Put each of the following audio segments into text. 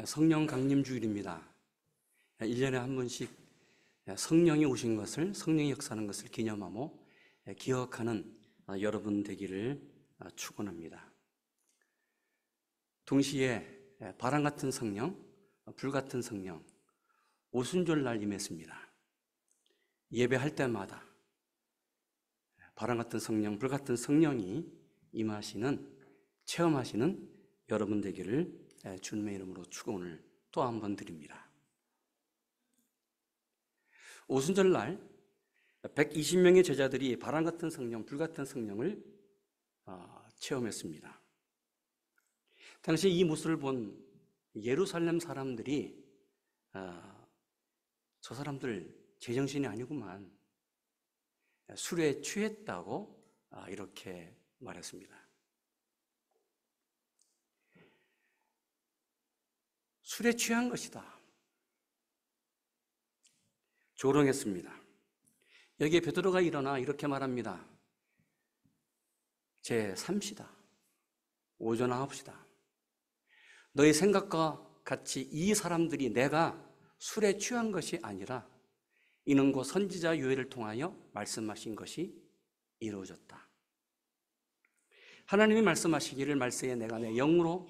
성령 강림 주일입니다. 1년에 한 번씩 성령이 오신 것을, 성령이 역사하는 것을 기념하며 기억하는 여러분 되기를 축원합니다. 동시에 바람 같은 성령, 불 같은 성령, 오순절날 임했습니다. 예배할 때마다 바람 같은 성령, 불 같은 성령이 임하시는, 체험하시는 여러분 되기를 주님의 이름으로 축원을 또 한 번 드립니다. 오순절날 120명의 제자들이 바람 같은 성령, 불 같은 성령을 체험했습니다. 당시 이 모습을 본 예루살렘 사람들이 저 사람들 제정신이 아니구만, 술에 취했다고 이렇게 말했습니다. 술에 취한 것이다, 조롱했습니다. 여기에 베드로가 일어나 이렇게 말합니다. 제 3시다. 오전하옵시다. 너희 생각과 같이 이 사람들이 내가 술에 취한 것이 아니라 이는 곧 선지자 요엘을 통하여 말씀하신 것이 이루어졌다. 하나님이 말씀하시기를 말세에 내가 내 영으로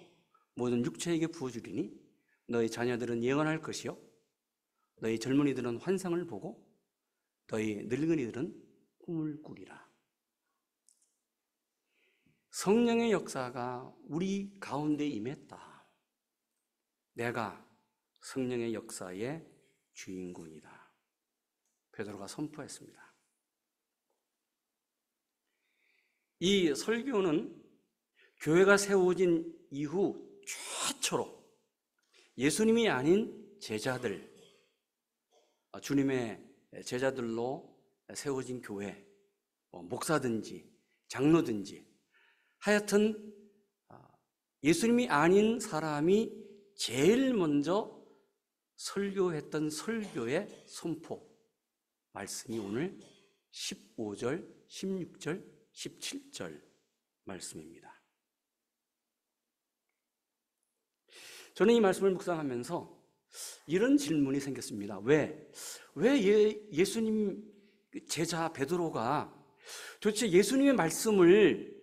모든 육체에게 부어주리니 너희 자녀들은 예언할 것이요 너희 젊은이들은 환상을 보고 너희 늙은이들은 꿈을 꾸리라. 성령의 역사가 우리 가운데 임했다. 내가 성령의 역사의 주인공이다. 베드로가 선포했습니다. 이 설교는 교회가 세워진 이후 최초로 예수님이 아닌 제자들, 주님의 제자들로 세워진 교회, 목사든지 장로든지 하여튼 예수님이 아닌 사람이 제일 먼저 설교했던 설교의 선포 말씀이 오늘 15절, 16절, 17절 말씀입니다. 저는 이 말씀을 묵상하면서 이런 질문이 생겼습니다. 왜 예수님 제자 베드로가 도대체 예수님의 말씀을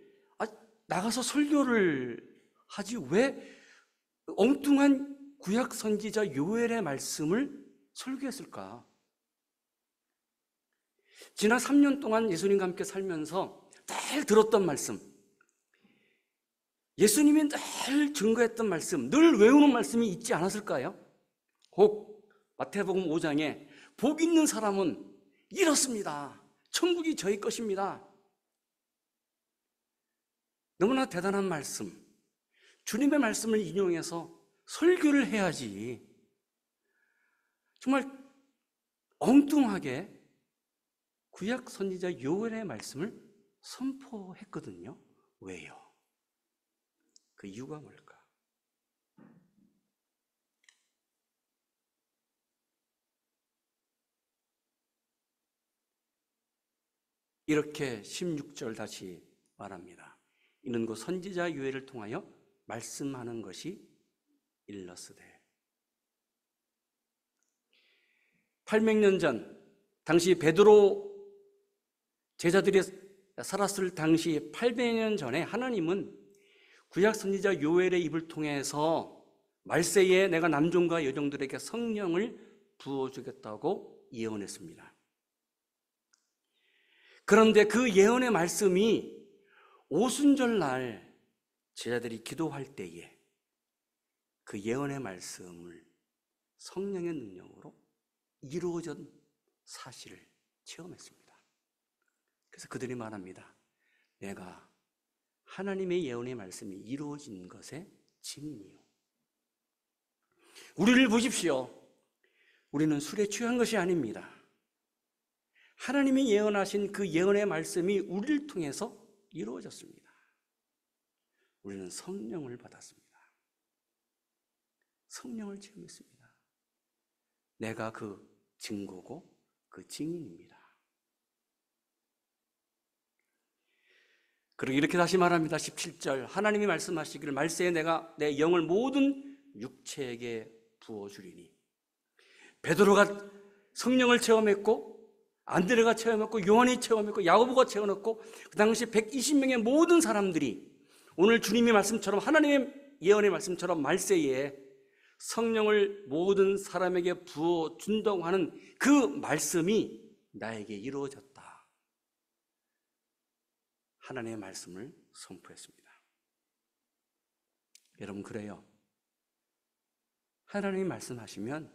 나가서 설교를 하지 왜 엉뚱한 구약 선지자 요엘의 말씀을 설교했을까? 지난 3년 동안 예수님과 함께 살면서 늘 들었던 말씀, 예수님이 늘 증거했던 말씀, 늘 외우는 말씀이 있지 않았을까요? 혹 마태복음 5장에 복 있는 사람은 이렇습니다. 천국이 저희 것입니다. 너무나 대단한 말씀, 주님의 말씀을 인용해서 설교를 해야지 정말 엉뚱하게 구약 선지자 요엘의 말씀을 선포했거든요. 왜요? 그 이유가 뭘까? 이렇게 16절 다시 말합니다. 이는 곧 선지자 요엘을 통하여 말씀하는 것이 일렀으되. 800년 전 당시 베드로 제자들이 살았을 당시 800년 전에 하나님은 구약 선지자 요엘의 입을 통해서 말세에 내가 남종과 여종들에게 성령을 부어주겠다고 예언했습니다. 그런데 그 예언의 말씀이 오순절날 제자들이 기도할 때에 그 예언의 말씀을 성령의 능력으로 이루어진 사실을 체험했습니다. 그래서 그들이 말합니다. 내가 하나님의 예언의 말씀이 이루어진 것의 증인이요. 우리를 보십시오. 우리는 술에 취한 것이 아닙니다. 하나님이 예언하신 그 예언의 말씀이 우리를 통해서 이루어졌습니다. 우리는 성령을 받았습니다. 성령을 체험했습니다. 내가 그 증거고 그 증인입니다. 그리고 이렇게 다시 말합니다. 17절 하나님이 말씀하시기를 말세에 내가 내 영을 모든 육체에게 부어주리니. 베드로가 성령을 체험했고, 안드레가 체험했고, 요한이 체험했고, 야고보가 체험했고, 그 당시 120명의 모든 사람들이 오늘 주님의 말씀처럼, 하나님의 예언의 말씀처럼 말세에 성령을 모든 사람에게 부어준다고 하는 그 말씀이 나에게 이루어졌다. 하나님의 말씀을 선포했습니다. 여러분, 그래요. 하나님이 말씀하시면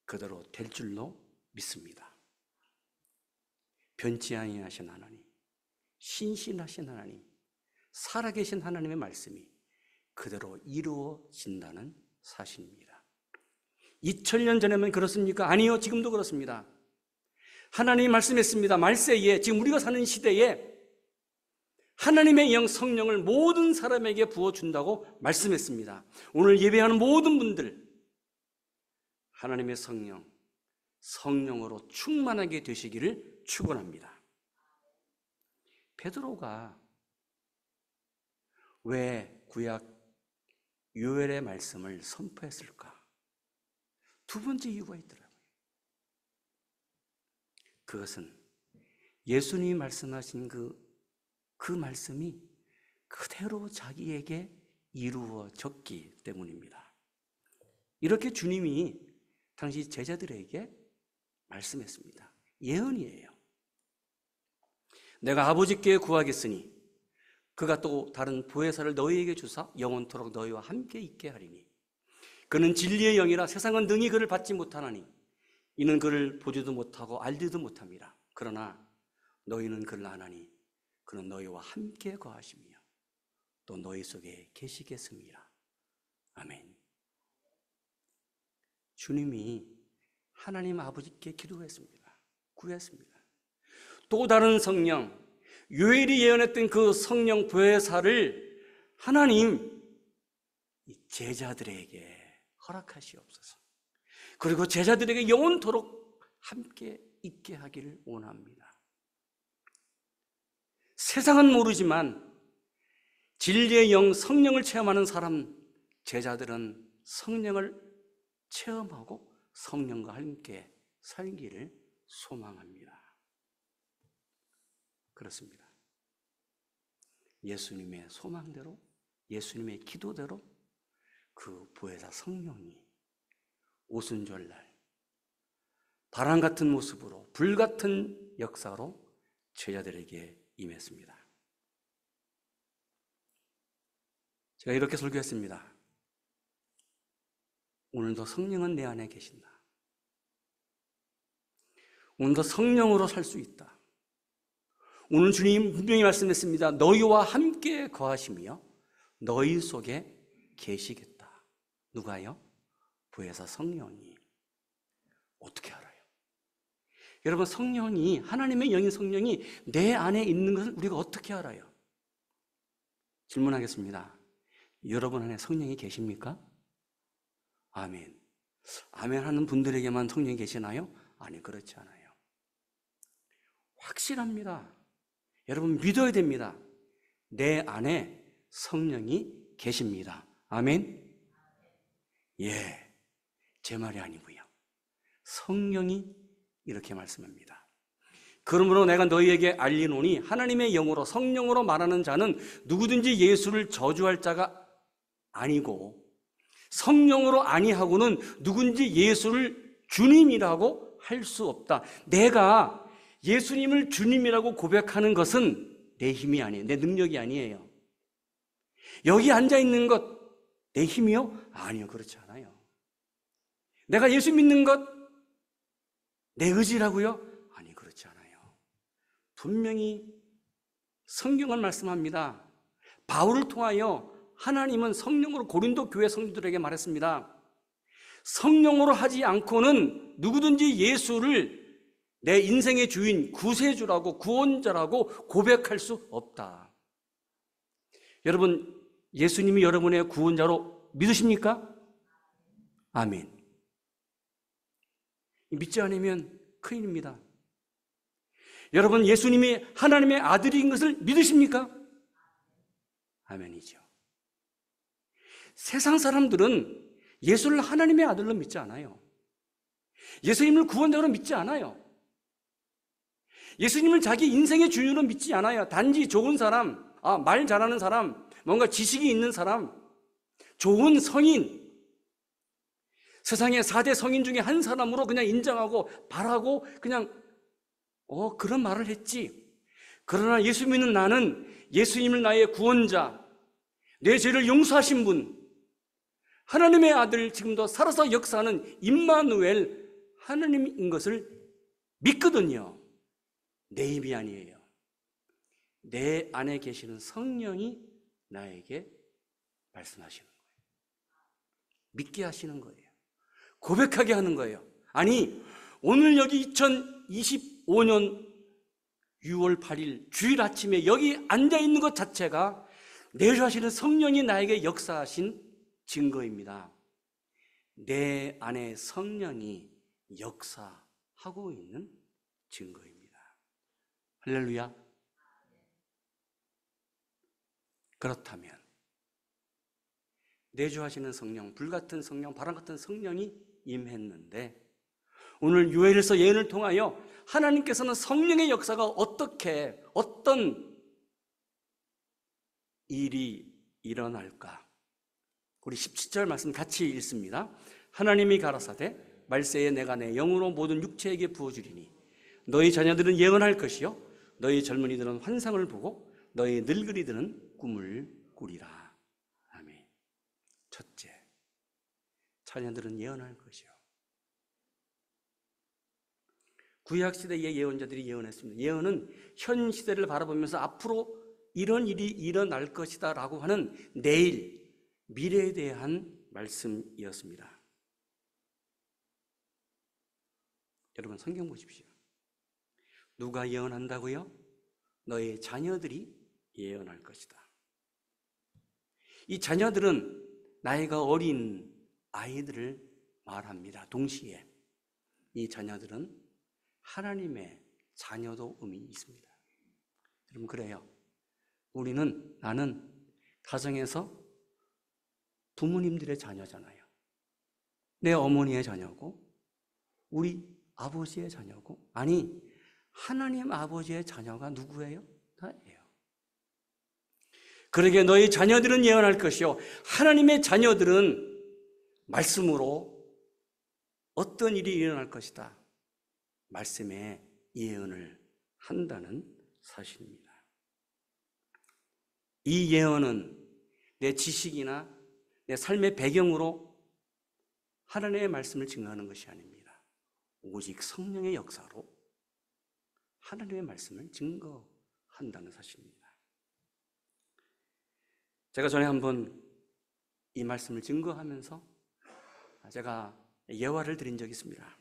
그대로 될 줄로 믿습니다. 변치 아니하신 하나님, 신실하신 하나님, 살아계신 하나님의 말씀이 그대로 이루어진다는 사실입니다. 2000년 전에만 그렇습니까? 아니요, 지금도 그렇습니다. 하나님이 말씀했습니다. 말세에, 지금 우리가 사는 시대에 하나님의 영 성령을 모든 사람에게 부어준다고 말씀했습니다. 오늘 예배하는 모든 분들, 하나님의 성령으로 충만하게 되시기를 축원합니다. 베드로가 왜 구약 요엘의 말씀을 선포했을까? 두 번째 이유가 있더라고요. 그것은 예수님이 말씀하신 그 말씀이 그대로 자기에게 이루어졌기 때문입니다. 이렇게 주님이 당시 제자들에게 말씀했습니다. 예언이에요. 내가 아버지께 구하겠으니 그가 또 다른 보혜사를 너희에게 주사 영원토록 너희와 함께 있게 하리니 그는 진리의 영이라 세상은 능히 그를 받지 못하나니 이는 그를 보지도 못하고 알지도 못함이라. 그러나 너희는 그를 아나니 그는 너희와 함께 거하시며 또 너희 속에 계시겠습니다. 아멘. 주님이 하나님 아버지께 기도했습니다. 구했습니다. 또 다른 성령, 요엘이 예언했던 그 성령 보혜사를 하나님 제자들에게 허락하시옵소서. 그리고 제자들에게 영원토록 함께 있게 하기를 원합니다. 세상은 모르지만 진리의 영 성령을 체험하는 사람, 제자들은 성령을 체험하고 성령과 함께 살기를 소망합니다. 그렇습니다. 예수님의 소망대로, 예수님의 기도대로 그 보혜사 성령이 오순절날 바람 같은 모습으로 불같은 역사로 제자들에게 임했습니다. 제가 이렇게 설교했습니다. 오늘도 성령은 내 안에 계신다. 오늘도 성령으로 살 수 있다. 오늘 주님 분명히 말씀했습니다. 너희와 함께 거하시며 너희 속에 계시겠다. 누가요? 보혜사 성령이. 어떻게 알아요? 여러분, 성령이, 하나님의 영인 성령이 내 안에 있는 것을 우리가 어떻게 알아요? 질문하겠습니다. 여러분 안에 성령이 계십니까? 아멘. 아멘 하는 분들에게만 성령이 계시나요? 아니, 그렇지 않아요. 확실합니다. 여러분 믿어야 됩니다. 내 안에 성령이 계십니다. 아멘. 예, 제 말이 아니고요. 성령이 이렇게 말씀합니다. 그러므로 내가 너희에게 알리노니 하나님의 영으로 성령으로 말하는 자는 누구든지 예수를 저주할 자가 아니고 성령으로 아니하고는 누군지 예수를 주님이라고 할 수 없다. 내가 예수님을 주님이라고 고백하는 것은 내 힘이 아니에요. 내 능력이 아니에요. 여기 앉아있는 것 내 힘이요? 아니요, 그렇지 않아요. 내가 예수 믿는 것 내 의지라고요? 아니, 그렇지 않아요. 분명히 성경은 말씀합니다. 바울을 통하여 하나님은 성령으로 고린도 교회 성도들에게 말했습니다. 성령으로 하지 않고는 누구든지 예수를 내 인생의 주인, 구세주라고, 구원자라고 고백할 수 없다. 여러분, 예수님이 여러분의 구원자로 믿으십니까? 아멘. 믿지 않으면 큰일입니다. 여러분, 예수님이 하나님의 아들인 것을 믿으십니까? 아멘이죠. 세상 사람들은 예수를 하나님의 아들로 믿지 않아요. 예수님을 구원자로 믿지 않아요. 예수님을 자기 인생의 주인으로 믿지 않아요. 단지 좋은 사람, 말 잘하는 사람, 뭔가 지식이 있는 사람, 좋은 성인, 세상의 4대 성인 중에 한 사람으로 그냥 인정하고 바라고 그냥 그런 말을 했지. 그러나 예수 믿는 나는 예수님을 나의 구원자, 내 죄를 용서하신 분, 하나님의 아들, 지금도 살아서 역사하는 임마누엘 하나님인 것을 믿거든요. 내 입이 아니에요. 내 안에 계시는 성령이 나에게 말씀하시는 거예요. 믿게 하시는 거예요. 고백하게 하는 거예요. 아니, 오늘 여기 2025년 6월 8일 주일 아침에 여기 앉아있는 것 자체가 내주하시는 성령이 나에게 역사하신 증거입니다. 내 안에 성령이 역사하고 있는 증거입니다. 할렐루야. 그렇다면 내주하시는 성령, 불같은 성령, 바람같은 성령이 임했는데 오늘 요엘서 예언을 통하여 하나님께서는 성령의 역사가 어떤 일이 일어날까? 우리 17절 말씀 같이 읽습니다. 하나님이 가라사대 말세에 내가 내 영으로 모든 육체에게 부어주리니 너희 자녀들은 예언할 것이요 너희 젊은이들은 환상을 보고 너희 늙은이들은 꿈을 꾸리라. 아멘. 첫째, 자녀들은 예언할 것이요. 구약시대의 예언자들이 예언했습니다. 예언은 현 시대를 바라보면서 앞으로 이런 일이 일어날 것이다 라고 하는 내일, 미래에 대한 말씀이었습니다. 여러분 성경 보십시오. 누가 예언한다고요? 너의 자녀들이 예언할 것이다. 이 자녀들은 나이가 어린 아이들을 말합니다. 동시에 이 자녀들은 하나님의 자녀도 의미 있습니다. 여러분 그래요. 나는 가정에서 부모님들의 자녀잖아요. 내 어머니의 자녀고 우리 아버지의 자녀고 아니 하나님 아버지의 자녀가 누구예요? 나예요. 그러게 너희 자녀들은 예언할 것이요 하나님의 자녀들은 말씀으로 어떤 일이 일어날 것이다. 말씀에 예언을 한다는 사실입니다. 이 예언은 내 지식이나 내 삶의 배경으로 하나님의 말씀을 증거하는 것이 아닙니다. 오직 성령의 역사로 하나님의 말씀을 증거한다는 사실입니다. 제가 전에 한번 이 말씀을 증거하면서 제가 예화를 드린 적이 있습니다.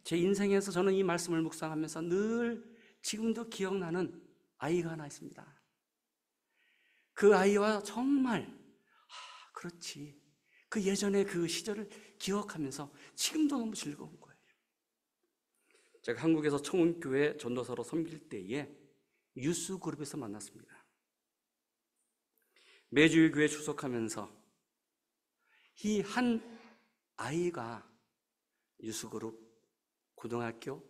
제 인생에서 저는 이 말씀을 묵상하면서 늘 지금도 기억나는 아이가 하나 있습니다. 그 아이와 정말 그렇지 그 예전의 그 시절을 기억하면서 지금도 너무 즐거운 거예요. 제가 한국에서 청운교회 전도사로 섬길 때에 유스그룹에서 만났습니다. 매주일 교회 출석하면서 이 한 아이가 유스그룹, 고등학교,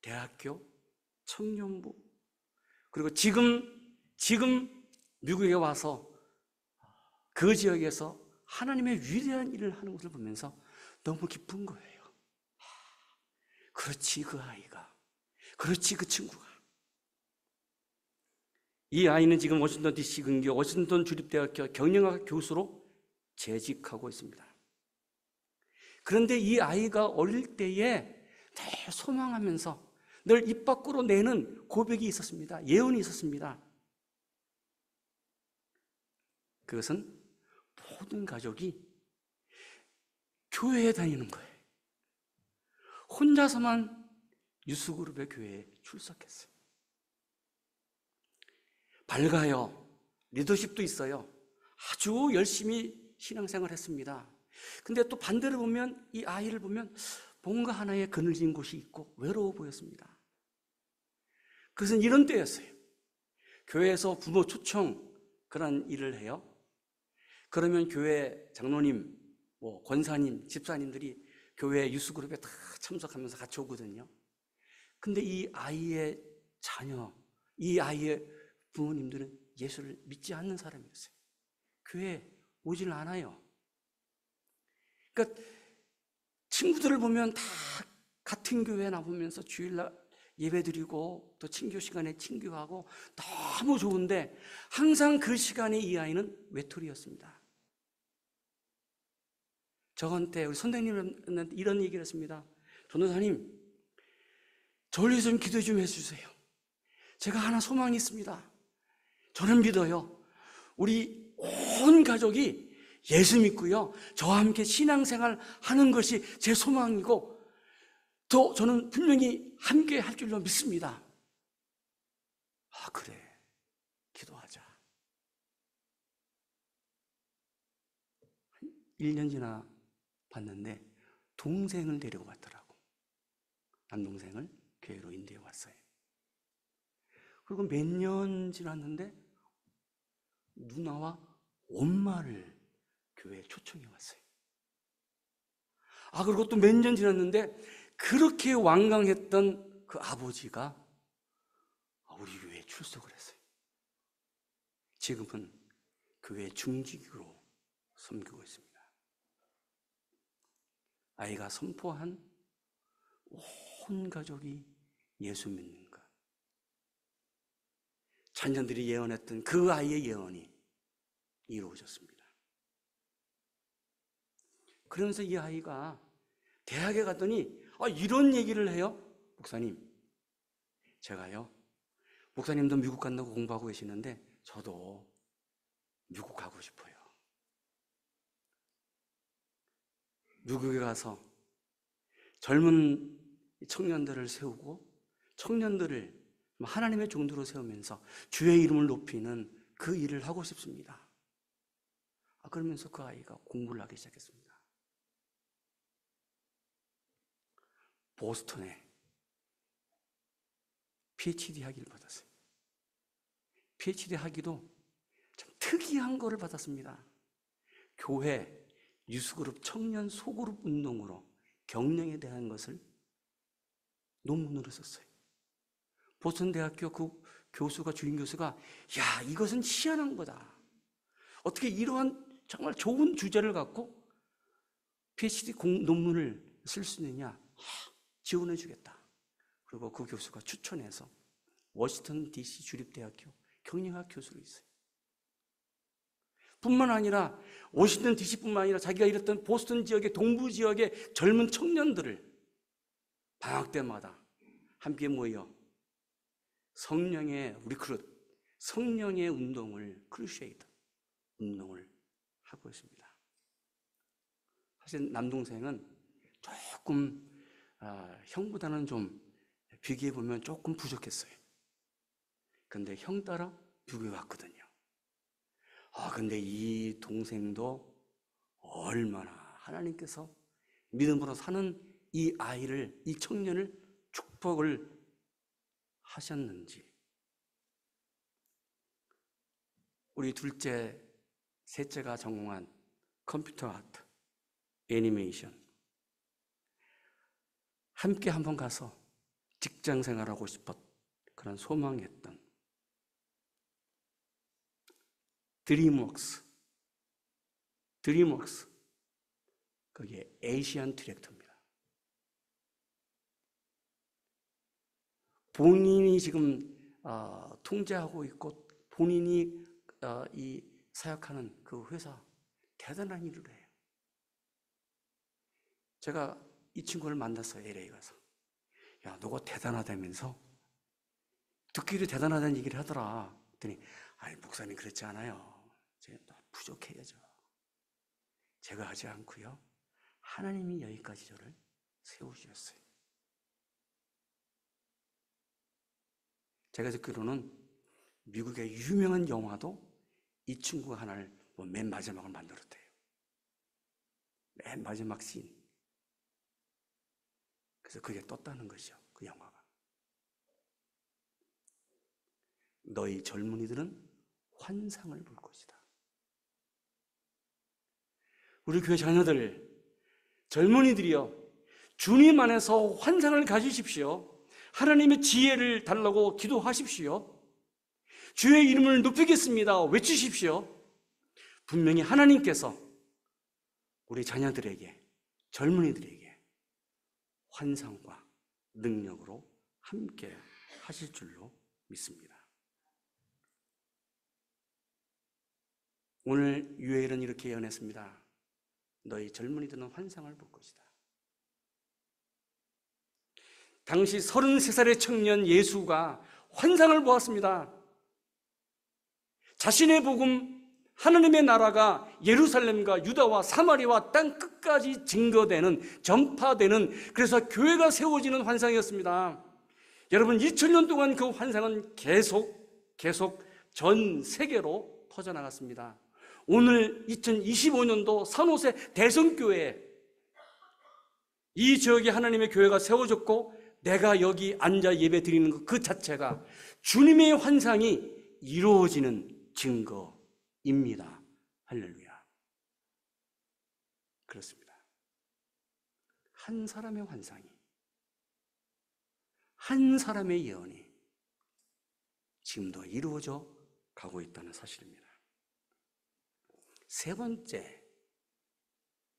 대학교, 청년부 그리고 지금 미국에 와서 그 지역에서 하나님의 위대한 일을 하는 것을 보면서 너무 기쁜 거예요. 그렇지 그 아이가, 그렇지 그 친구가. 이 아이는 지금 워싱턴 DC 근교 워싱턴 주립대학교 경영학 교수로 재직하고 있습니다. 그런데 이 아이가 어릴 때에 늘 소망하면서 늘 입 밖으로 내는 고백이 있었습니다. 예언이 있었습니다. 그것은 모든 가족이 교회에 다니는 거예요. 혼자서만 유스그룹의 교회에 출석했어요. 밝아요. 리더십도 있어요. 아주 열심히 신앙생활을 했습니다. 근데 또 반대로 보면 이 아이를 보면 뭔가 하나에 그늘진 곳이 있고 외로워 보였습니다. 그것은 이런 때였어요. 교회에서 부모 초청 그런 일을 해요. 그러면 교회 장로님 뭐 권사님, 집사님들이 교회 유스그룹에 다 참석하면서 같이 오거든요. 근데 이 아이의 자녀, 이 아이의 부모님들은 예수를 믿지 않는 사람이었어요. 교회에 오질 않아요. 그러니까 친구들을 보면 다 같은 교회에 나오면서 주일날 예배드리고 또 친교 시간에 친교하고 너무 좋은데 항상 그 시간에 이 아이는 외톨이였습니다. 저한테 우리 선생님은 이런 얘기를 했습니다. 전도사님, 저를 위해서 좀 기도 좀 해주세요. 제가 하나 소망이 있습니다. 저는 믿어요. 우리 온 가족이 예수 믿고요, 저와 함께 신앙생활 하는 것이 제 소망이고 또 저는 분명히 함께 할 줄로 믿습니다. 아, 그래, 기도하자. 1년 지나 봤는데 동생을 데리고 왔더라고. 남동생을 교회로 인도해 왔어요. 그리고 몇 년 지났는데 누나와 엄마를 교회에 초청해 왔어요. 아, 그리고 또 몇 년 지났는데 그렇게 완강했던 그 아버지가 우리 교회에 출석을 했어요. 지금은 교회 중직으로 섬기고 있습니다. 아이가 선포한 온 가족이 예수 믿는 것, 자녀들이 예언했던 그 아이의 예언이 이루어졌습니다. 그러면서 이 아이가 대학에 갔더니 이런 얘기를 해요. 목사님, 제가요, 목사님도 미국 간다고 공부하고 계시는데 저도 미국 가고 싶어요. 미국에 가서 젊은 청년들을 세우고 청년들을 하나님의 종도로 세우면서 주의 이름을 높이는 그 일을 하고 싶습니다. 그러면서 그 아이가 공부를 하기 시작했습니다. 보스턴에 PhD 학위를 받았어요. PhD 학위도 참 특이한 거를 받았습니다. 교회 유스그룹 청년 소그룹 운동으로 경영에 대한 것을 논문으로 썼어요. 보스턴 대학교 그 교수가, 주임 교수가, 야, 이것은 희한한 거다. 어떻게 이러한 정말 좋은 주제를 갖고 PhD 논문을 쓸 수 있느냐? 지원해 주겠다. 그리고 그 교수가 추천해서 워싱턴 DC 주립대학교 경영학 교수로 있어요. 뿐만 아니라 워싱턴 DC뿐만 아니라 자기가 일했던 보스턴 지역의 동부 지역의 젊은 청년들을 방학 때마다 함께 모여 성령의 리크루트, 성령의 운동을, 크루세이드 운동을 하고 있습니다. 사실 남동생은 조금 형보다는 좀 비교해 보면 조금 부족했어요. 근데 형 따라 미국에 왔거든요. 근데 이 동생도 얼마나 하나님께서 믿음으로 사는 이 아이를, 이 청년을 축복을 하셨는지. 우리 둘째, 셋째가 전공한 컴퓨터 아트, 애니메이션, 함께 한번 가서 직장 생활하고 싶었 그런 소망했던 드림웍스, 거기에 에이시안 디렉터입니다. 본인이 지금 통제하고 있고 본인이 이 사역하는 그 회사 대단한 일을 해요. 제가 이 친구를 만났어요. LA 가서. 야, 너가 대단하다면서? 듣기로 대단하다는 얘기를 하더라. 그랬더니 아니, 목사님 그렇지 않아요. 제가 부족해야죠. 제가 하지 않고요, 하나님이 여기까지 저를 세우셨어요. 제가 듣기로는 미국의 유명한 영화도 이 친구가 하나를 맨 마지막을 만들었대요. 맨 마지막 씬. 그래서 그게 떴다는 것이죠. 그 영화가. 너희 젊은이들은 환상을 볼 것이다. 우리 교회 자녀들, 젊은이들이여, 주님 안에서 환상을 가지십시오. 하나님의 지혜를 달라고 기도하십시오. 주의 이름을 높이겠습니다. 외치십시오. 분명히 하나님께서 우리 자녀들에게, 젊은이들에게 환상과 능력으로 함께 하실 줄로 믿습니다. 오늘 유에일은 이렇게 예언했습니다. 너희 젊은이들은 환상을 볼 것이다. 당시 33살의 청년 예수가 환상을 보았습니다. 자신의 복음, 하나님의 나라가 예루살렘과 유다와 사마리아와 땅 끝까지 증거되는, 전파되는, 그래서 교회가 세워지는 환상이었습니다. 여러분, 2000년 동안 그 환상은 계속 전 세계로 퍼져나갔습니다. 오늘 2025년도 산호세 대성교회, 이 지역에 하나님의 교회가 세워졌고 내가 여기 앉아 예배 드리는 것 그 자체가 주님의 환상이 이루어지는 증거입니다. 할렐루야. 그렇습니다. 한 사람의 환상이, 한 사람의 예언이 지금도 이루어져 가고 있다는 사실입니다. 세 번째,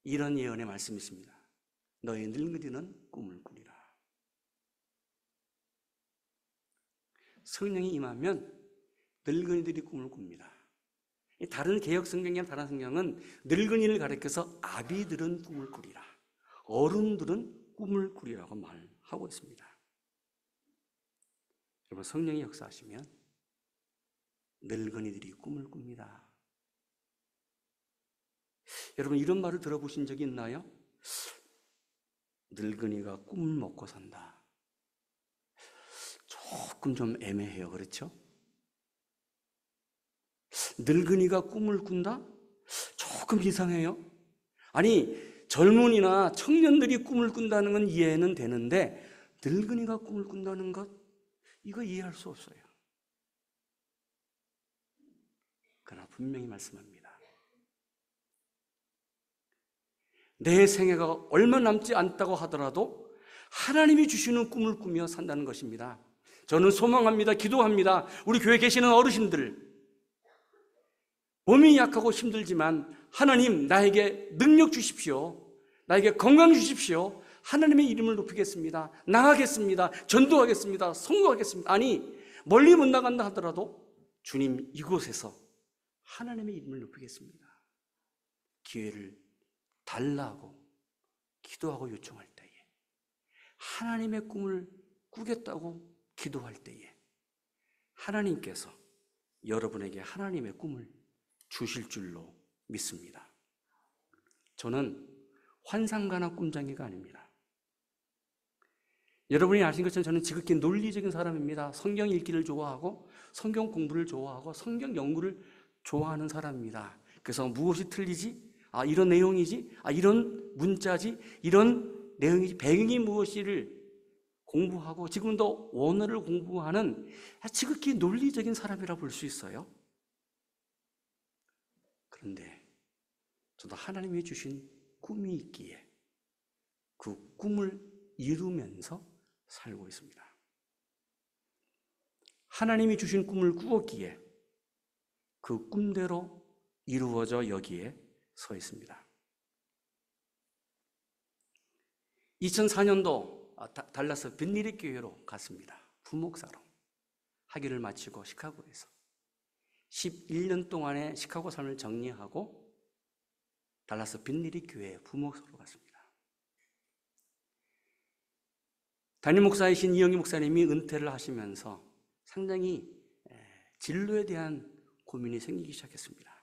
이런 예언의 말씀이 있습니다. 너희 늙은이는 꿈을 꾸리라. 성령이 임하면 늙은이들이 꿈을 꿉니다. 다른 개역 성경이나 다른 성경은 늙은이를 가리켜서 아비들은 꿈을 꾸리라, 어른들은 꿈을 꾸리라고 말하고 있습니다. 여러분, 성령이 역사하시면 늙은이들이 꿈을 꿉니다. 여러분, 이런 말을 들어보신 적이 있나요? 늙은이가 꿈을 먹고 산다. 조금 좀 애매해요. 그렇죠? 늙은이가 꿈을 꾼다? 조금 이상해요. 아니, 젊은이나 청년들이 꿈을 꾼다는 건 이해는 되는데 늙은이가 꿈을 꾼다는 것, 이거 이해할 수 없어요. 그러나 분명히 말씀합니다. 내 생애가 얼마 남지 않다고 하더라도 하나님이 주시는 꿈을 꾸며 산다는 것입니다. 저는 소망합니다. 기도합니다. 우리 교회에 계시는 어르신들, 몸이 약하고 힘들지만 하나님, 나에게 능력 주십시오. 나에게 건강 주십시오. 하나님의 이름을 높이겠습니다. 나가겠습니다. 전도하겠습니다. 선거하겠습니다. 아니, 멀리 못 나간다 하더라도 주님, 이곳에서 하나님의 이름을 높이겠습니다. 기회를 달라고 기도하고 요청할 때에, 하나님의 꿈을 꾸겠다고 기도할 때에 하나님께서 여러분에게 하나님의 꿈을 주실 줄로 믿습니다. 저는 환상가나 꿈장이가 아닙니다. 여러분이 아신 것처럼 저는 지극히 논리적인 사람입니다. 성경 읽기를 좋아하고 성경 공부를 좋아하고 성경 연구를 좋아하는 사람입니다. 그래서 무엇이 틀리지? 이런 내용이지? 이런 문자지? 이런 내용이지? 배경이 무엇이를 공부하고 지금도 원어를 공부하는 지극히 논리적인 사람이라 볼 수 있어요. 그런데 저도 하나님이 주신 꿈이 있기에 그 꿈을 이루면서 살고 있습니다. 하나님이 주신 꿈을 꾸었기에 그 꿈대로 이루어져 여기에 서 있습니다. 2004년도 달라스 빈리리 교회로 갔습니다. 부목사로 학위를 마치고 시카고에서 11년 동안의 시카고 삶을 정리하고 달라스 빈리리 교회 부목사로 갔습니다. 담임 목사이신 이영희 목사님이 은퇴를 하시면서 상당히 진로에 대한 고민이 생기기 시작했습니다.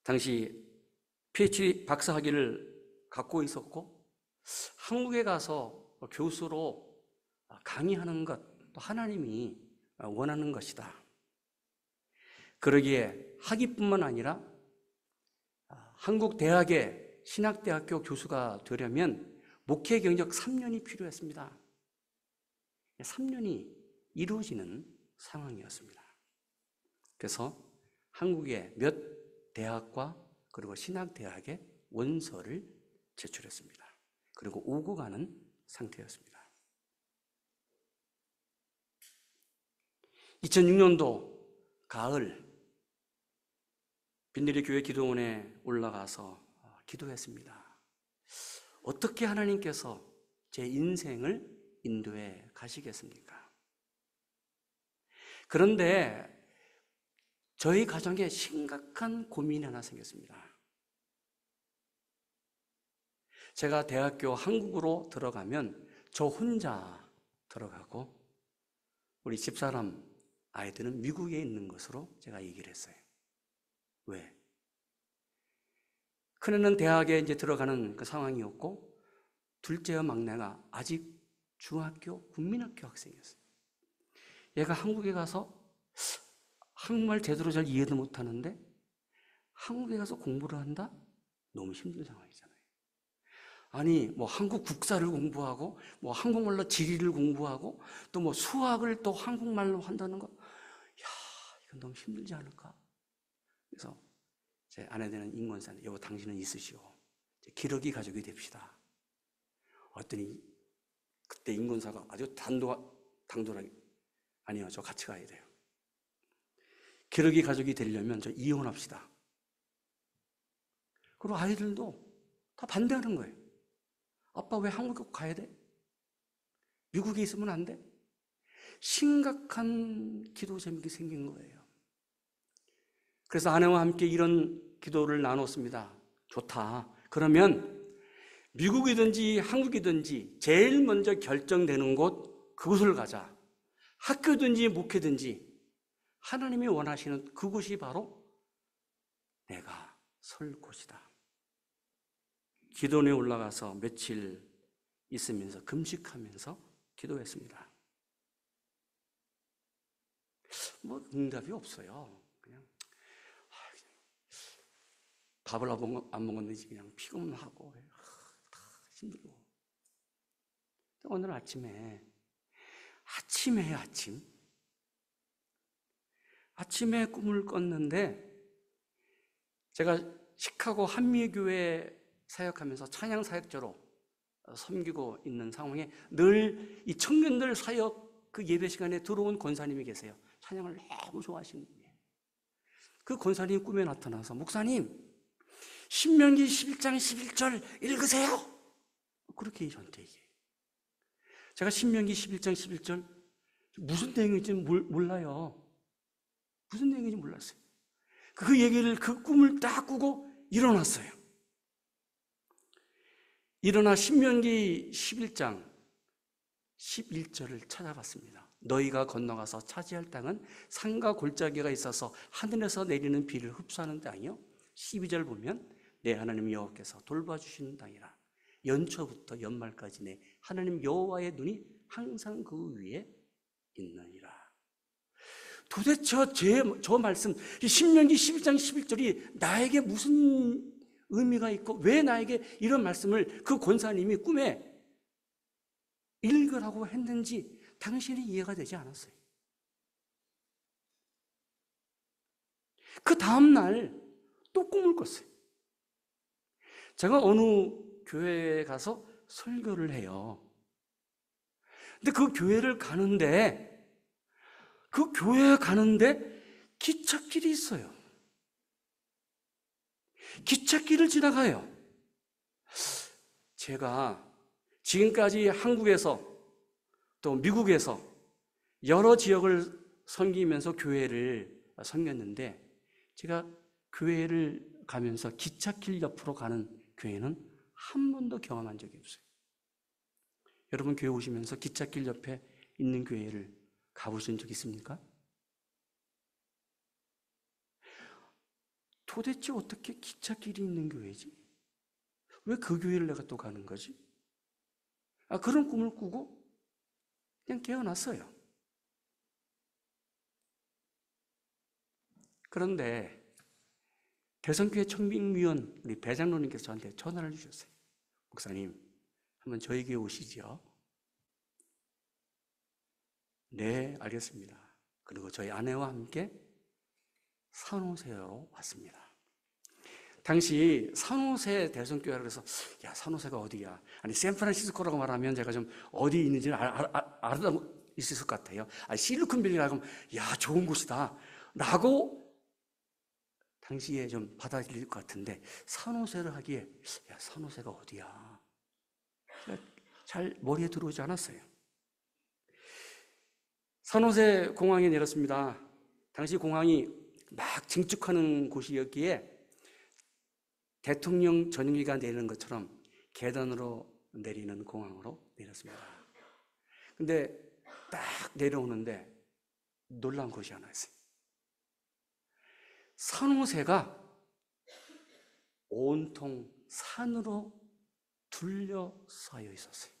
당시 PhD 박사 학위를 갖고 있었고 한국에 가서 교수로 강의하는 것, 또 하나님이 원하는 것이다. 그러기에 학위뿐만 아니라 한국 대학의 신학대학교 교수가 되려면 목회 경력 3년이 필요했습니다. 3년이 이루어지는 상황이었습니다. 그래서 한국의 몇 대학과 그리고 신학대학에 원서를 제출했습니다. 그리고 오고 가는 상태였습니다. 2006년도 가을 빈들이 교회 기도원에 올라가서 기도했습니다. 어떻게 하나님께서 제 인생을 인도해 가시겠습니까? 그런데 저희 가정에 심각한 고민이 하나 생겼습니다. 제가 대학교 한국으로 들어가면 저 혼자 들어가고 우리 집사람 아이들은 미국에 있는 것으로 제가 얘기를 했어요. 왜? 큰애는 대학에 이제 들어가는 그 상황이었고 둘째와 막내가 아직 중학교 국민학교 학생이었어요. 얘가 한국에 가서 한국말 제대로 잘 이해도 못하는데 한국에 가서 공부를 한다? 너무 힘든 상황이잖아요. 아니 뭐 한국 국사를 공부하고 뭐 한국말로 지리를 공부하고 또 뭐 수학을 또 한국말로 한다는 거, 야 이건 너무 힘들지 않을까? 그래서 제 아내 되는 인권사님, 여보 당신은 있으시오. 기러기 가족이 됩시다. 어떠니 그때 인권사가 아주 당돌하게 아니요, 저 같이 가야 돼요. 기러기 가족이 되려면 저 이혼합시다. 그리고 아이들도 다 반대하는 거예요. 아빠 왜 한국에 가야 돼? 미국에 있으면 안 돼? 심각한 기도 제목이 생긴 거예요. 그래서 아내와 함께 이런 기도를 나눴습니다. 좋다. 그러면 미국이든지 한국이든지 제일 먼저 결정되는 곳 그곳을 가자. 학교든지 목회든지 하나님이 원하시는 그곳이 바로 내가 설 곳이다. 기도원에 올라가서 며칠 있으면서 금식하면서 기도했습니다. 뭐 응답이 없어요. 그냥 밥을 안 먹었는지 그냥 피곤하고 다 힘들고. 오늘 아침에 아침에 꿈을 꿨는데 제가 시카고 한미교회 사역하면서 찬양 사역자로 섬기고 있는 상황에 늘 이 청년들 사역 그 예배 시간에 들어온 권사님이 계세요. 찬양을 너무 좋아하시는 분이에요. 그 권사님 꿈에 나타나서 목사님 신명기 11장 11절 읽으세요. 그렇게 저한테 얘기해요. 제가 신명기 11장 11절 무슨 내용인지 몰라요. 무슨 내용인지 몰랐어요. 그 얘기를 그 꿈을 딱 꾸고 일어났어요. 일어나 신명기 11장 11절을 찾아봤습니다. 너희가 건너가서 차지할 땅은 산과 골짜기가 있어서 하늘에서 내리는 비를 흡수하는 땅이요 12절 보면 내 하나님 여호와께서 돌봐주시는 땅이라. 연초부터 연말까지 내 하나님 여호와의 눈이 항상 그 위에 있느니라. 도대체 저 말씀 신명기 12장 11절이 나에게 무슨 의미가 있고 왜 나에게 이런 말씀을 그 권사님이 꿈에 읽으라고 했는지 당신이 이해가 되지 않았어요. 그 다음날 또 꿈을 꿨어요. 제가 어느 교회에 가서 설교를 해요. 근데 그 교회를 가는데 그 교회에 가는데 기찻길이 있어요. 기찻길을 지나가요. 제가 지금까지 한국에서 또 미국에서 여러 지역을 섬기면서 교회를 섬겼는데 제가 교회를 가면서 기찻길 옆으로 가는 교회는 한 번도 경험한 적이 없어요. 여러분 교회 오시면서 기찻길 옆에 있는 교회를 가보신 적 있습니까? 도대체 어떻게 기찻길이 있는 교회지? 왜 그 교회를 내가 또 가는 거지? 그런 꿈을 꾸고 그냥 깨어났어요. 그런데 대선교회 청빙위원 우리 배장로님께서 저한테 전화를 주셨어요. 목사님, 한번 저희 교회 오시죠. 네, 알겠습니다. 그리고 저희 아내와 함께 산호세로 왔습니다. 당시 산호세 대성교회라 그래서 야, 산호세가 어디야? 아니 샌프란시스코라고 말하면 제가 좀 어디 있는지를 알아 있을 것 같아요. 아니 실리콘밸리라고 하면 야, 좋은 곳이다 라고 당시에 좀 받아들일 것 같은데 산호세를 하기에 야, 산호세가 어디야? 잘 머리에 들어오지 않았어요. 산호세 공항에 내렸습니다. 당시 공항이 막 증축하는 곳이었기에 대통령 전용기가 내리는 것처럼 계단으로 내리는 공항으로 내렸습니다. 근데 딱 내려오는데 놀라운 것이 하나 있어요. 산호세가 온통 산으로 둘러싸여 있었어요.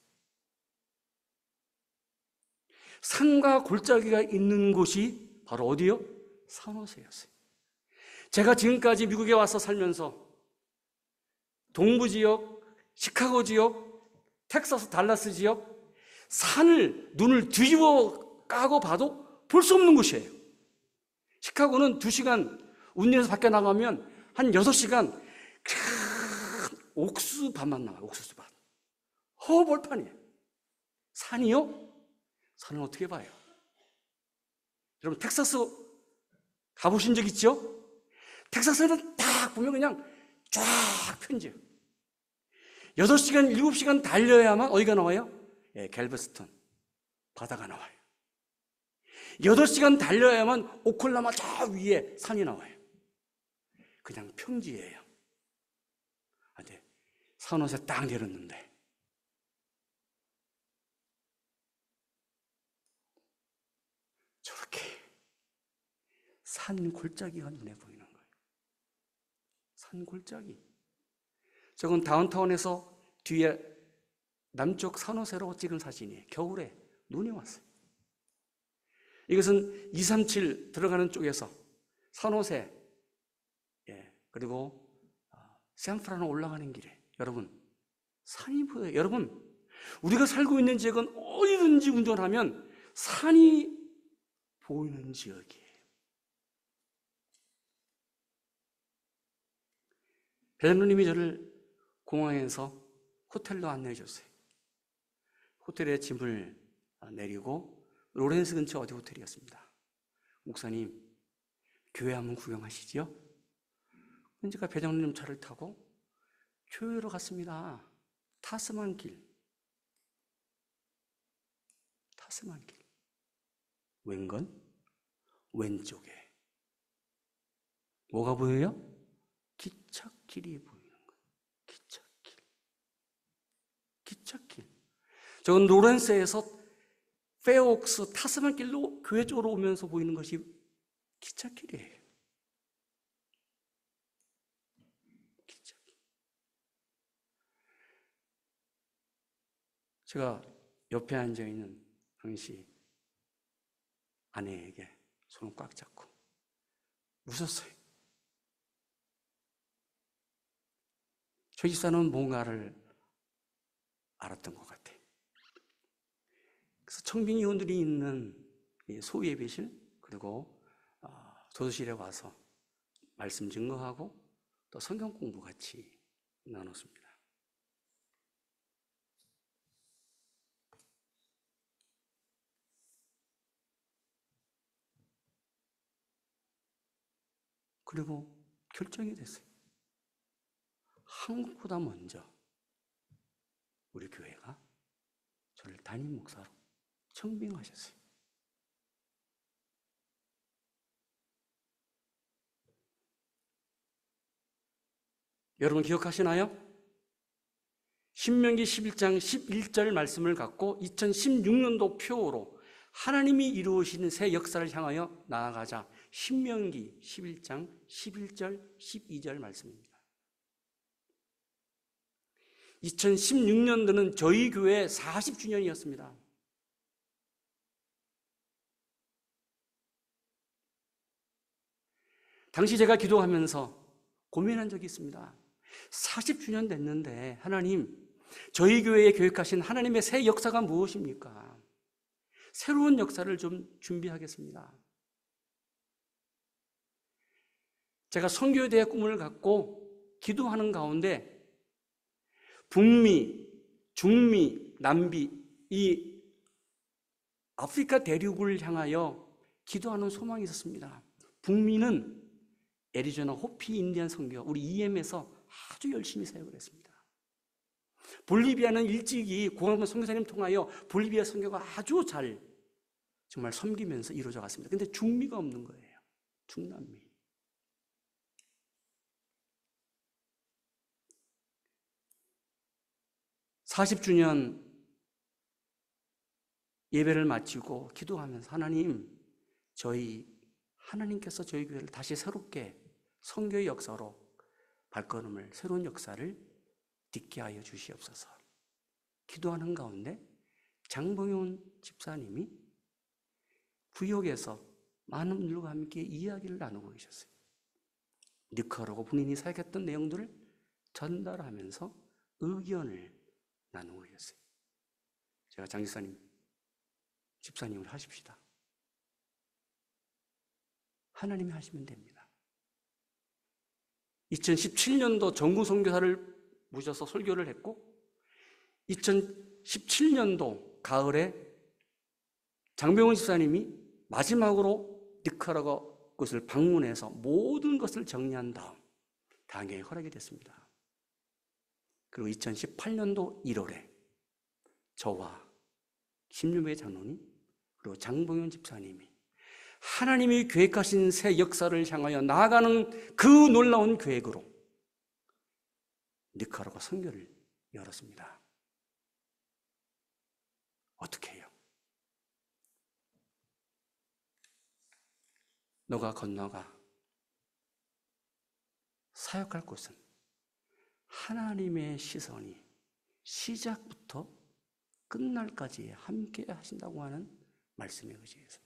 산과 골짜기가 있는 곳이 바로 어디요? 산호세였어요. 제가 지금까지 미국에 와서 살면서 동부 지역, 시카고 지역, 텍사스 달라스 지역 산을 눈을 뒤집어 까고 봐도 볼 수 없는 곳이에요. 시카고는 2시간 운전해서 밖에 나가면 한 6시간 큰 옥수밭만 나와요. 옥수수밭. 허벌판이에요. 산이요? 산은 어떻게 봐요? 여러분 텍사스 가보신 적 있죠? 텍사스는 딱 보면 그냥 쫙 펴져요. 6시간, 7시간 달려야만 어디가 나와요? 예, 갤베스턴 바다가 나와요. 8시간 달려야만 오클라마 저 위에 산이 나와요. 그냥 평지예요. 근데 산호세 딱 내렸는데 저렇게 산 골짜기가 눈에 보이는 거예요. 산 골짜기. 저건 다운타운에서 뒤에 남쪽 산호세로 찍은 사진이에요. 겨울에 눈이 왔어요. 이것은 237 들어가는 쪽에서 산호세, 그리고 샌프란으로 올라가는 길에 여러분 산이 보여요. 여러분 우리가 살고 있는 지역은 어디든지 운전하면 산이 보이는 지역이에요. 배장로님이 저를 공항에서 호텔로 안내해 줬어요. 호텔에 짐을 내리고 로렌스 근처 어디 호텔이었습니다. 목사님 교회 한번 구경하시죠? 제가 배장로님 차를 타고 교회로 갔습니다. 타스만 길. 왼건 왼쪽에 뭐가 보여요? 기찻길이 보이는 거예요. 기찻길. 저건 로렌스에서 페어옥스 타스만 길로 교회 쪽으로 오면서 보이는 것이 기찻길이에요. 기찻길. 제가 옆에 앉아있는 당시 아내에게 손을 꽉 잡고 웃었어요. 저 집사는 뭔가를 알았던 것 같아요. 그래서 청빙 의원들이 있는 소예배실 그리고 도서실에 와서 말씀 증거하고 또 성경 공부 같이 나눴습니다. 그리고 결정이 됐어요. 한국보다 먼저 우리 교회가 저를 담임 목사로 청빙하셨어요. 여러분 기억하시나요? 신명기 11장 11절 말씀을 갖고 2016년도 표로 하나님이 이루어지는 새 역사를 향하여 나아가자. 신명기 11장 11절 12절 말씀입니다. 2016년도는 저희 교회 40주년이었습니다. 당시 제가 기도하면서 고민한 적이 있습니다. 40주년 됐는데 하나님, 저희 교회에 계획하신 하나님의 새 역사가 무엇입니까? 새로운 역사를 좀 준비하겠습니다. 제가 선교에 대해 꿈을 갖고 기도하는 가운데 북미, 중미, 남미 이 아프리카 대륙을 향하여 기도하는 소망이 있었습니다. 북미는 애리조나 호피 인디안 선교, 우리 EM에서 아주 열심히 사역을 했습니다. 볼리비아는 일찍이 고학번 선교사님 통하여 볼리비아 선교가 아주 잘 정말 섬기면서 이루어져 갔습니다. 근데 중미가 없는 거예요. 중남미. (40주년) 예배를 마치고 기도하면서 하나님께서 저희 교회를 다시 새롭게 선교의 역사로 발걸음을, 새로운 역사를 딛게 하여 주시옵소서. 기도하는 가운데 장봉윤 집사님이 부역에서 많은 분들과 함께 이야기를 나누고 계셨어요. 니카라과 본인이 사역했던 내용들을 전달하면서 의견을 나누고 계셨어요. 제가 장 집사님을 하십시다. 하나님이 하시면 됩니다. 2017년도 전국 선교사를 모셔서 설교를 했고 2017년도 가을에 장병훈 집사님이 마지막으로 니카라과 곳을 방문해서 모든 것을 정리한 다음 당회에 허락이 됐습니다. 그리고 2018년도 1월에 저와 김유배 장로님 그리고 장봉윤 집사님이 하나님이 계획하신 새 역사를 향하여 나아가는 그 놀라운 계획으로 니카라과 선교를 열었습니다. 어떻게 해요? 너가 건너가 사역할 곳은 하나님의 시선이 시작부터 끝날까지 함께 하신다고 하는 말씀에 의지해서.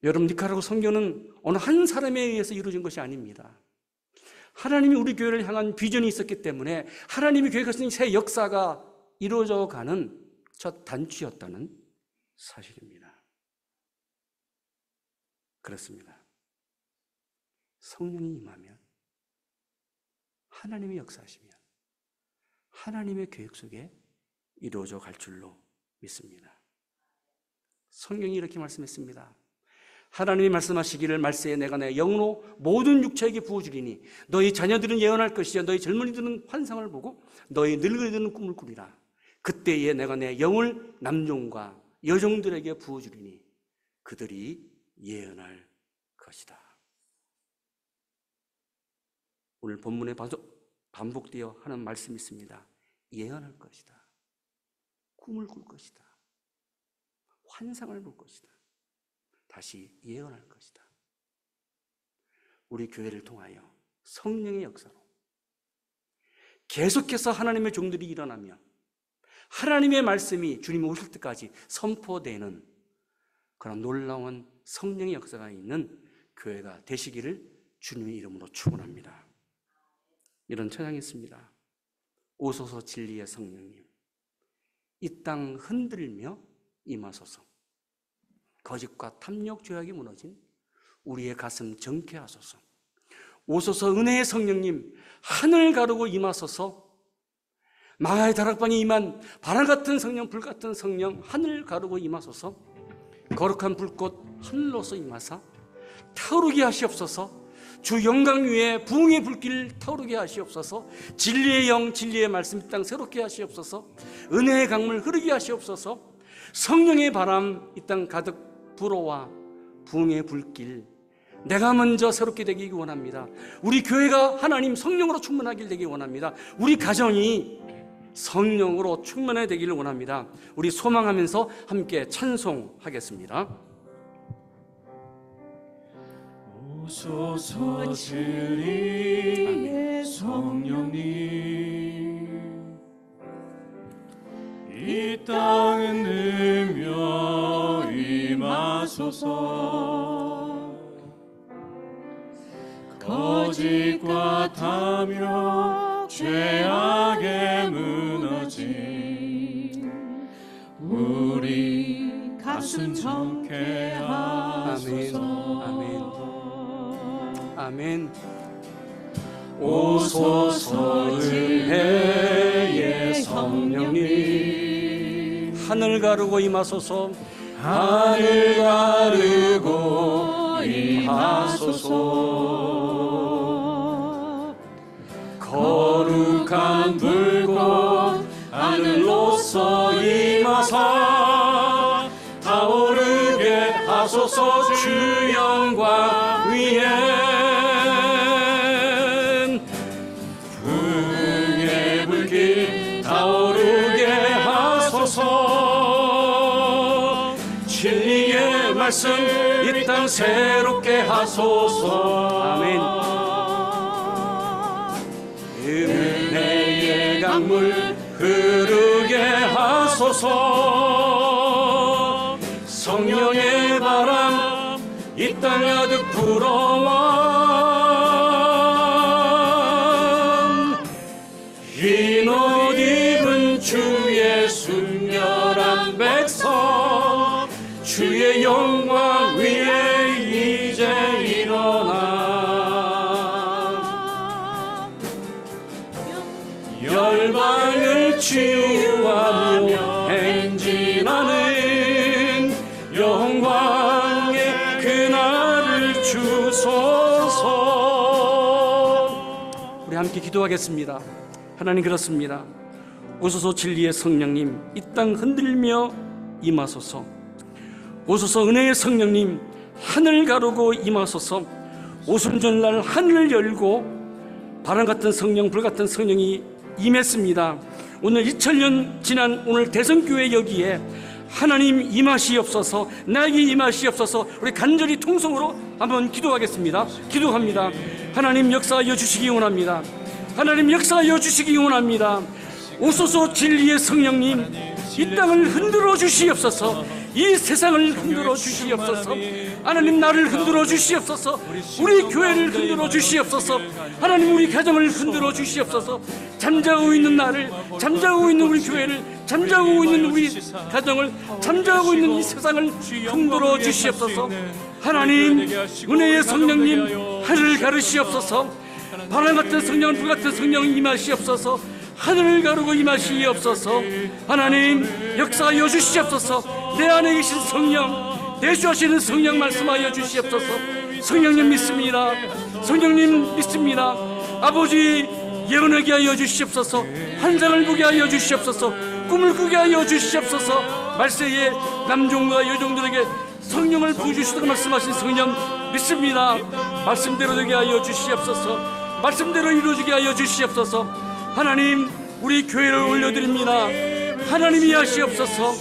여러분, 니카라과 선교는 어느 한 사람에 의해서 이루어진 것이 아닙니다. 하나님이 우리 교회를 향한 비전이 있었기 때문에 하나님이 계획하신 새 역사가 이루어져 가는 첫 단추였다는 사실입니다. 그렇습니다. 성령이 임하면, 하나님이 역사하시면 하나님의 계획 속에 이루어져 갈 줄로 믿습니다. 성경이 이렇게 말씀했습니다. 하나님이 말씀하시기를 말세에 내가 내 영으로 모든 육체에게 부어주리니 너희 자녀들은 예언할 것이요 너희 젊은이들은 환상을 보고 너희 늙은이들은 꿈을 꾸리라. 그때에 내가 내 영을 남종과 여종들에게 부어주리니 그들이 예언할 것이다. 오늘 본문에 반복되어 하는 말씀이 있습니다. 예언할 것이다. 꿈을 꿀 것이다. 환상을 볼 것이다. 다시 예언할 것이다. 우리 교회를 통하여 성령의 역사로 계속해서 하나님의 종들이 일어나며 하나님의 말씀이 주님 오실 때까지 선포되는 그런 놀라운 성령의 역사가 있는 교회가 되시기를 주님의 이름으로 축원합니다. 이런 찬양이 있습니다. 오소서 진리의 성령님, 이 땅 흔들며 임하소서. 거짓과 탐욕 죄악이 무너진 우리의 가슴 정케 하소서. 오소서 은혜의 성령님, 하늘 가르고 임하소서. 마하의 다락방에 임한 바람 같은 성령, 불 같은 성령, 하늘 가르고 임하소서. 거룩한 불꽃 하늘로서 임하사 타오르게 하시옵소서. 주 영광 위에 부흥의 불길 타오르게 하시옵소서. 진리의 영, 진리의 말씀 이 땅 새롭게 하시옵소서. 은혜의 강물 흐르게 하시옵소서. 성령의 바람 이 땅 가득 불어와 부흥의 불길 내가 먼저 새롭게 되기 원합니다. 우리 교회가 하나님 성령으로 충만하길 되기 원합니다. 우리 가정이 성령으로 충만해 되기를 원합니다. 우리 소망하면서 함께 찬송하겠습니다. 오소서 진리의 성령님, 이 땅은 흔들며 임하소서. 거짓과 탐욕 죄악에 무너진 우리 승천케 하소서. 아멘. 아멘. 오소서 은혜의 성령님, 하늘 가르고 임하소서. 하늘 가르고 임하소서. 거룩한 불꽃 하늘로서 임하사 타오르게 하소서. 주 영광 위에 풍의 불길 타오르게 하소서. 진리의 말씀 이 땅 새롭게 하소서. 아멘. 은혜의 강물 흐르게 하소서. 성령의 바람 이 땅 가득 불어와 흰 옷 입은 주의 순결한 백성 주의 영광 위에 이제 일어나 열방을 치유하며 행진하는 영광의 그날을 주소서. 우리 함께 기도하겠습니다. 하나님, 그렇습니다. 오소서 진리의 성령님 이 땅 흔들며 임하소서. 오소서 은혜의 성령님 하늘 가르고 임하소서. 오순절날 하늘을 열고 바람같은 성령 불같은 성령이 임했습니다. 오늘 2000년 지난 오늘 대성교회 여기에 하나님 임하시옵소서, 나에게 임하시옵소서. 우리 간절히 통성으로 한번 기도하겠습니다. 기도합니다. 하나님 역사하여 주시기 원합니다. 하나님 역사하여 주시기 원합니다. 오소서 진리의 성령님 이 땅을 흔들어 주시옵소서. 이 세상을 흔들어 주시옵소서. 하나님 나를 흔들어 주시옵소서. 우리 교회를 흔들어 주시옵소서. 하나님 우리 가정을 흔들어 주시옵소서. 잠자고 있는 나를, 잠자고 있는 우리 교회를, 잠자고 있는 우리 가정을, 잠자고 있는 이 세상을 흔들어 주시옵소서. 하나님 은혜의 성령님 하늘을 가르시옵소서. 바람같은 성령 불같은 성령 임하시옵소서. 하늘을 가르고 임하시옵소서. 하나님 역사하여 주시옵소서. 내 안에 계신 성령, 내주하시는 성령 말씀하여 주시옵소서. 성령님 믿습니다. 성령님 믿습니다. 아버지 예언하게 하여 주시옵소서. 환상을 보게 하여 주시옵소서. 꿈을 꾸게 하여 주시옵소서. 말세에 남종과 여종들에게 성령을 부어주시다고 말씀하신 성령 믿습니다. 말씀대로 되게 하여 주시옵소서. 말씀대로 이루어지게 하여 주시옵소서. 하나님 우리 교회를 올려드립니다. 하나님이 하시옵소서.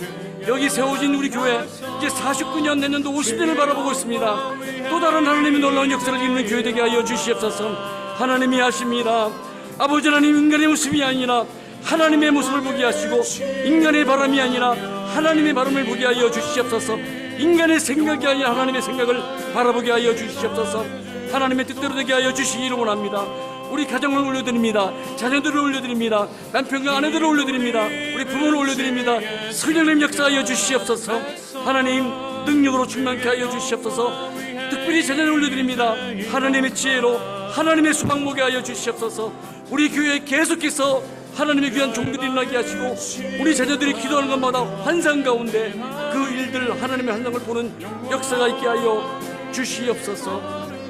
여기 세워진 우리 교회 이제 49년, 내년도 50년을 바라보고 있습니다. 또 다른 하나님의 놀라운 역사를 이루는 교회 되게 하여 주시옵소서. 하나님이 하십니다. 아버지 하나님 인간의 모습이 아니라 하나님의 모습을 보게 하시고, 인간의 바람이 아니라 하나님의 바람을 보게 하여 주시옵소서. 인간의 생각이 아니라 하나님의 생각을 바라보게 하여 주시옵소서. 하나님의 뜻대로 되게 하여 주시기를 원합니다. 우리 가정을 올려드립니다. 자녀들을 올려드립니다. 남편과 아내들을 올려드립니다. 우리 부모를 올려드립니다. 성령님 역사하여 주시옵소서. 하나님 능력으로 충만케 하여 주시옵소서. 특별히 자녀를 올려드립니다. 하나님의 지혜로 하나님의 수박 보게 하여 주시옵소서. 우리 교회에 계속해서 하나님의 귀한 종들이 일어나게 하시고, 우리 자녀들이 기도하는 것마다 환상 가운데 그 일들 하나님의 환상을 보는 역사가 있게 하여 주시옵소서.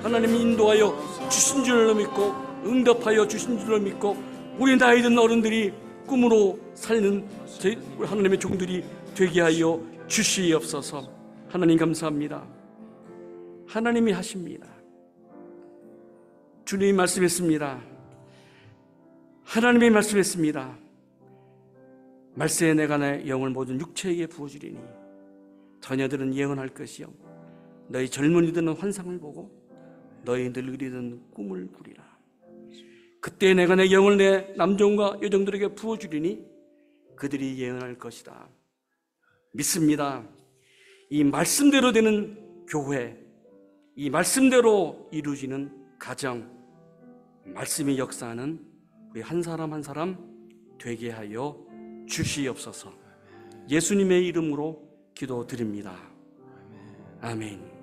하나님이 인도하여 주신 줄로 믿고 응답하여 주신 줄로 믿고, 우리 나이 든 어른들이 꿈으로 살는 하나님의 종들이 되게 하여 주시옵소서. 하나님 감사합니다. 하나님이 하십니다. 주님이 말씀했습니다. 하나님이 말씀했습니다. 말세에 내가 내 영을 모든 육체에게 부어주리니 자녀들은 예언할 것이요 너희 젊은이들은 환상을 보고 너희 늙은이들은 꿈을 꾸리라. 그때 내가 내 영을 내 남종과 여종들에게 부어주리니 그들이 예언할 것이다. 믿습니다. 이 말씀대로 되는 교회, 이 말씀대로 이루어지는 가정, 말씀의 역사는 우리 한 사람 한 사람 되게 하여 주시옵소서. 예수님의 이름으로 기도드립니다. 아멘.